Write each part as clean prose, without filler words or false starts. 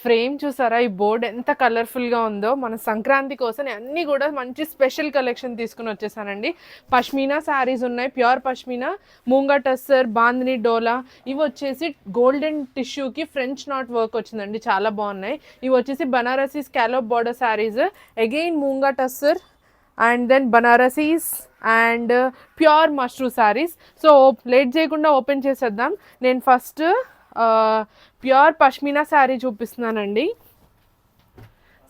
Frame చూసారా, ఈ board ఎంత కలర్ఫుల్గా ఉందో. మన సంక్రాంతి కోసం అన్నీ కూడా మంచి స్పెషల్ కలెక్షన్ తీసుకుని వచ్చేసానండి. పష్మీనా శారీస్ ఉన్నాయి, ప్యూర్ పష్మీనా, మూంగా టస్సర్, బాందిని డోలా. ఇవి వచ్చేసి గోల్డెన్ టిష్యూకి ఫ్రెంచ్ నాట్ వర్క్ వచ్చిందండి, చాలా బాగున్నాయి. ఇవి వచ్చేసి Banarasi scallop border saris, again moonga tussar and then Banarasis and pure mashru saris. So late చేయకుండా ఓపెన్ చేసేద్దాం. నేను ఫస్ట్ ప్యూర్ పష్మీనా శారీ చూపిస్తున్నానండి.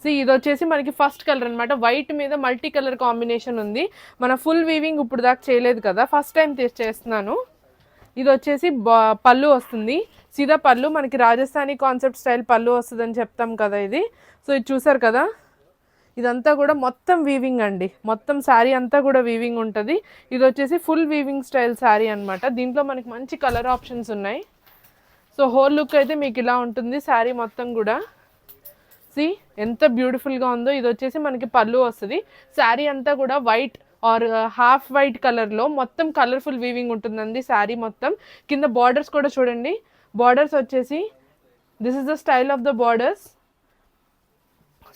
సో ఇది వచ్చేసి మనకి ఫస్ట్ కలర్ అనమాట, వైట్ మీద మల్టీ కలర్ కాంబినేషన్ ఉంది. మన ఫుల్ వీవింగ్ ఇప్పుడు దాకా చేయలేదు కదా, ఫస్ట్ టైం చేస్తున్నాను. ఇది వచ్చేసి పళ్ళు వస్తుంది, సీదా పళ్ళు. మనకి రాజస్థానీ కాన్సెప్ట్ స్టైల్ పళ్ళు వస్తుందని చెప్తాం కదా ఇది. సో ఇది చూసారు కదా, ఇదంతా కూడా మొత్తం వీవింగ్ అండి, మొత్తం శారీ అంతా కూడా వీవింగ్ ఉంటుంది. ఇది వచ్చేసి ఫుల్ వీవింగ్ స్టైల్ శారీ అనమాట. దీంట్లో మనకి మంచి కలర్ ఆప్షన్స్ ఉన్నాయి. సో హోల్ లుక్ అయితే మీకు ఇలా ఉంటుంది శారీ మొత్తం కూడా. సి ఎంత బ్యూటిఫుల్గా ఉందో. ఇది వచ్చేసి మనకి పళ్ళు వస్తుంది. శారీ అంతా కూడా వైట్ ఆర్ హాఫ్ వైట్ కలర్లో మొత్తం కలర్ఫుల్ వీవింగ్ ఉంటుందండి శారీ మొత్తం. కింద బార్డర్స్ కూడా చూడండి, బార్డర్స్ వచ్చేసి this is the style of the borders.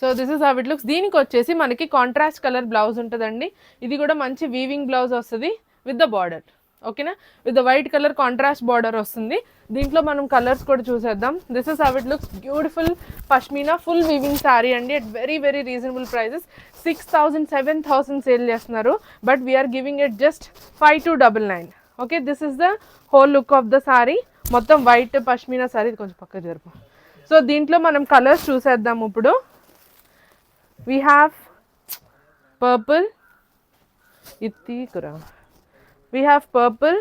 So this is how it looks. దీనికి వచ్చేసి మనకి కాంట్రాస్ట్ కలర్ బ్లౌజ్ ఉంటుందండి. ఇది కూడా మంచి వీవింగ్ బ్లౌజ్ వస్తుంది విత్ ద బార్డర్, ఓకేనా, with the white colour contrast border వస్తుంది. దీంట్లో మనం కలర్స్ కూడా చూసేద్దాం. This is how it looks. Beautiful pashmina full weaving sari అండి, at very very reasonable prices. 6,000 7,000 sale చేస్తున్నారు, but we're giving it just 5,299. Okay, this is the whole look of the sari. మొత్తం white pashmina sari. కొంచెం పక్క జరుపు. సో దీంట్లో మనం కలర్స్ చూసేద్దాం ఇప్పుడు. We have purple, we have purple.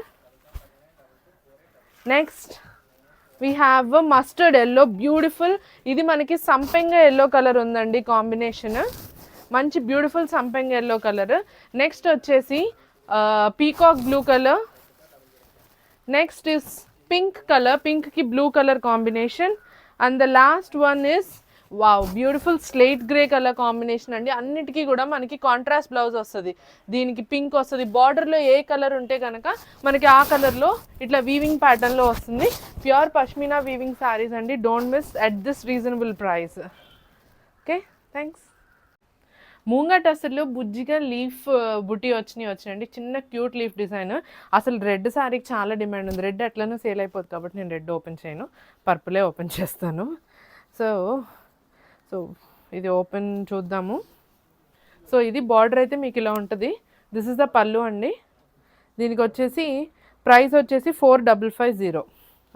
Next we have a mustard yellow, beautiful. ఇది మనకి సంపెంగ yellow కలర్ ఉందండి కాంబినేషన్, మంచి బ్యూటిఫుల్ సంపెంగ yellow కలర్. నెక్స్ట్ వచ్చేసి peacock blue colour. Next is pink colour, pink కి blue colour combination. And the last one is wow, beautiful slate grey colour combination అండి. అన్నిటికీ కూడా మనకి కాంట్రాస్ట్ బ్లౌజ్ వస్తుంది. దీనికి పింక్ వస్తుంది. బార్డర్లో ఏ కలర్ ఉంటే కనుక మనకి ఆ కలర్లో ఇట్లా వీవింగ్ ప్యాటర్న్లో వస్తుంది. ప్యూర్ పష్మీనా వీవింగ్ శారీస్ అండి, don't miss at this reasonable price. Okay, thanks. మూంగా టస్సర్లో బుజ్జిగా లీఫ్ బుట్టి వచ్చినాయండి, చిన్న క్యూట్ లీఫ్ డిజైన్. అసలు రెడ్ శారీకి చాలా డిమాండ్ ఉంది. రెడ్ ఎట్లనో సేల్ అయిపోతుంది కాబట్టి నేను రెడ్ ఓపెన్ చేయను, పర్పులే ఓపెన్ చేస్తాను. సో ఇది ఓపెన్ చూద్దాము. సో ఇది బార్డర్ అయితే మీకు ఇలా ఉంటుంది. దిస్ ఇస్ ద పళ్ళు అండి. దీనికి వచ్చేసి ప్రైస్ వచ్చేసి 4,550.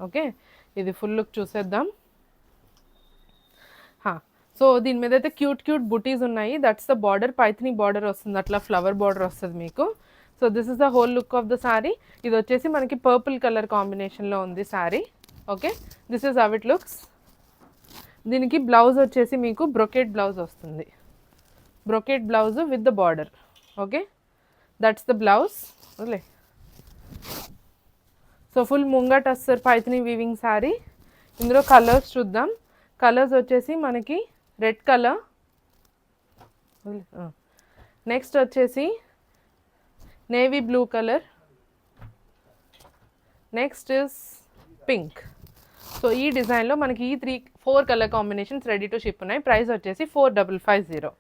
ఓకే, ఇది ఫుల్ లుక్ చూసేద్దాం. సో దీని మీద అయితే క్యూట్ క్యూట్ బుటీస్ ఉన్నాయి. That's the border, Paithani border వస్తుంది, అట్లా ఫ్లవర్ బార్డర్ వస్తుంది మీకు. So this is the whole look of the sari. ఇది వచ్చేసి మనకి పర్పుల్ కలర్ కాంబినేషన్లో ఉంది sari. Okay, this is how it looks. దీనికి బ్లౌజ్ వచ్చేసి మీకు బ్రొకెట్ బ్లౌజ్ వస్తుంది, brocade blouse with the border. Okay, that's the blouse. Okay, so full munga tussar Paithani weaving sari. ఇందులో కలర్స్ చూద్దాం. కలర్స్ వచ్చేసి మనకి రెడ్ కలర్, నెక్స్ట్ వచ్చేసి navy blue colour, next is pink. So ఈ డిజైన్లో మనకి ఈ 4 colour combinations ready to ship ఉన్నాయి. ప్రైస్ వచ్చేసి 4,550.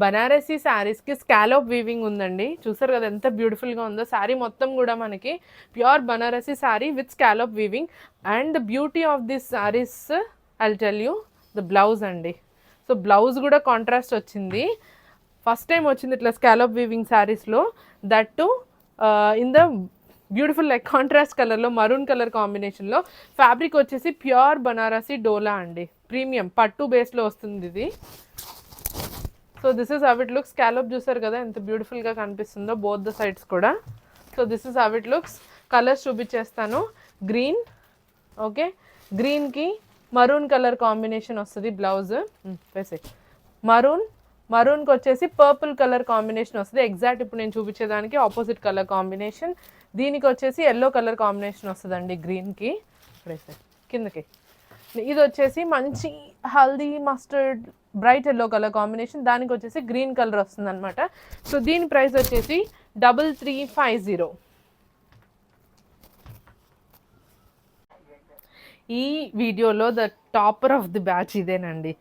బనారసీ శారీస్కి స్కాలోప్ వీవింగ్ ఉందండి. చూసారు కదా ఎంత బ్యూటిఫుల్గా ఉందో. శారీ మొత్తం కూడా మనకి pure Banarasi sari with scallop weaving. And the beauty of this saris I'll tell you the blouse అండి. సో బ్లౌజ్ కూడా కాంట్రాస్ట్ వచ్చింది, ఫస్ట్ టైం వచ్చింది ఇట్లా స్కాలోప్ వీవింగ్ శారీస్లో. That to in the beautiful like contrast కలర్లో, మరూన్ కలర్ కాంబినేషన్లో. ఫ్యాబ్రిక్ వచ్చేసి pure Banarasi డోలా అండి, ప్రీమియం పట్టు బేస్లో వస్తుంది ఇది. So this is how it looks. Scallop చూసారు కదా ఎంత బ్యూటిఫుల్గా కనిపిస్తుందో బోత్ ద సైడ్స్ కూడా. So this is how it looks. Colours చూపించేస్తాను. గ్రీన్, ఓకే, గ్రీన్కి మరూన్ కలర్ కాంబినేషన్ వస్తుంది బ్లౌజ్. వేసే మరూన్కి వచ్చేసి పర్పుల్ కలర్ కాంబినేషన్ వస్తుంది. ఎగ్జాక్ట్ ఇప్పుడు నేను చూపించేదానికి ఆపోజిట్ కలర్ కాంబినేషన్. దీనికి వచ్చేసి ఎల్లో కలర్ కాంబినేషన్ వస్తుందండి గ్రీన్కి. వేసే కిందకి. ఇది వచ్చేసి మంచి haldi mustard bright yellow colour combination. దానికి వచ్చేసి గ్రీన్ కలర్ వస్తుంది అనమాట. సో దీని ప్రైస్ వచ్చేసి 3,350. ఈ వీడియోలో the topper of the batch ఇదేనండి.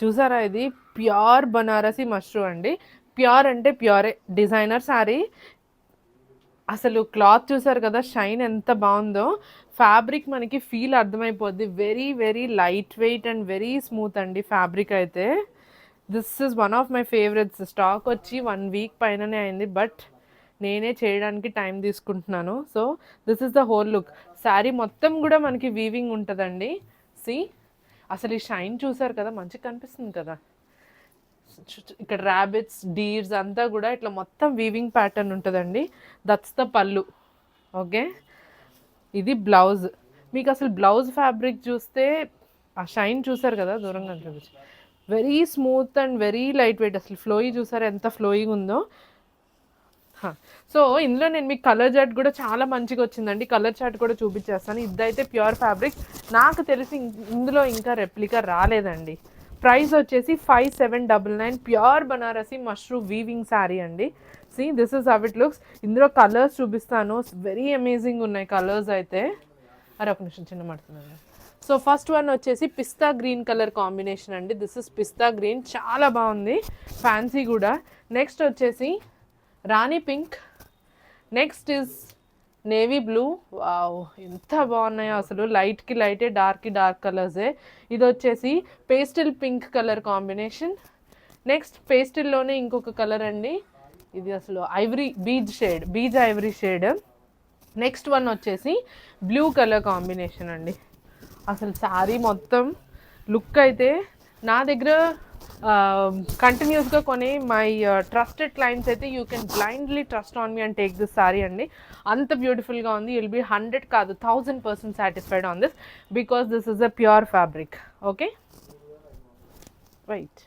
చూసారా, ఇది ప్యూర్ బనారసి మష్రూ అండి. ప్యూర్ అంటే ప్యూరే, డిజైనర్ శారీ. అసలు క్లాత్ చూసారు కదా, షైన్ ఎంత బాగుందో. ఫ్యాబ్రిక్ మనకి ఫీల్ అర్థమైపోద్ది. Very very light weight and very smooth అండి ఫ్యాబ్రిక్ అయితే. This is one of my favourites. Stock వచ్చి 1 వీక్ పైననే అయింది, బట్ నేనే చేయడానికి టైం తీసుకుంటున్నాను. So this is the whole look. Sari మొత్తం కూడా మనకి వీవింగ్ ఉంటుందండి. సి, అసలు ఈ షైన్ చూసారు కదా, మంచిగా కనిపిస్తుంది కదా. ఇక్కడ ర్యాబిట్స్, డీర్స్ అంతా కూడా ఇట్లా మొత్తం వీవింగ్ ప్యాటర్న్ ఉంటుందండి. దట్స్ ద పళ్ళు. ఓకే, ఇది బ్లౌజ్. మీకు అసలు బ్లౌజ్ ఫ్యాబ్రిక్ చూస్తే ఆ షైన్ చూసారు కదా, దూరంగా చూపించి, very smooth and very light wait. అసలు ఫ్లోయి చూసారు ఎంత ఫ్లోయింగ్ ఉందో. సో ఇందులో నేను మీకు కలర్ చార్ట్ కూడా చాలా మంచిగా వచ్చిందండి. కలర్ చార్ట్ కూడా చూపించేస్తాను. ఇదైతే ప్యూర్ ఫ్యాబ్రిక్. నాకు తెలిసి ఇందులో ఇంకా రెప్లికా రాలేదండి. ప్రైస్ వచ్చేసి 5799. ప్యూర్ బనారసి మష్రూ వీవింగ్ శారీ అండి. See, this is how it looks. ఇందులో కలర్స్ చూపిస్తాను. వెరీ అమేజింగ్ ఉన్నాయి కలర్స్ అయితే. అరే ఒక నిమిషం, చిన్న మాడుతున్నాను. సో ఫస్ట్ వన్ వచ్చేసి పిస్తా గ్రీన్ కలర్ కాంబినేషన్ అండి. దిస్ ఇస్ పిస్తా గ్రీన్, చాలా బాగుంది, ఫ్యాన్సీ కూడా. నెక్స్ట్ వచ్చేసి rani pink. Next is navy blue. Wow, ఎంత బాగున్నాయో అసలు. లైట్కి లైటే, డార్క్కి డార్క్ కలర్సే. ఇది వచ్చేసి pastel pink colour combination. Next పేస్టిల్లోనే ఇంకొక కలర్ అండి. ఇది అసలు ivory beige shade, beige ivory shade. Next one వచ్చేసి బ్లూ కలర్ కాంబినేషన్ అండి. అసలు శారీ మొత్తం లుక్ అయితే నా దగ్గర కంటిన్యూస్గా కొని మై ట్రస్టెడ్ క్లయింట్స్ అయితే you can blindly trust on me and take this sorry అండి. అంత బ్యూటిఫుల్గా ఉంది. విల్ బీ 100 కాదు 1000% satisfied on this, because this is a pure fabric. Okay, right.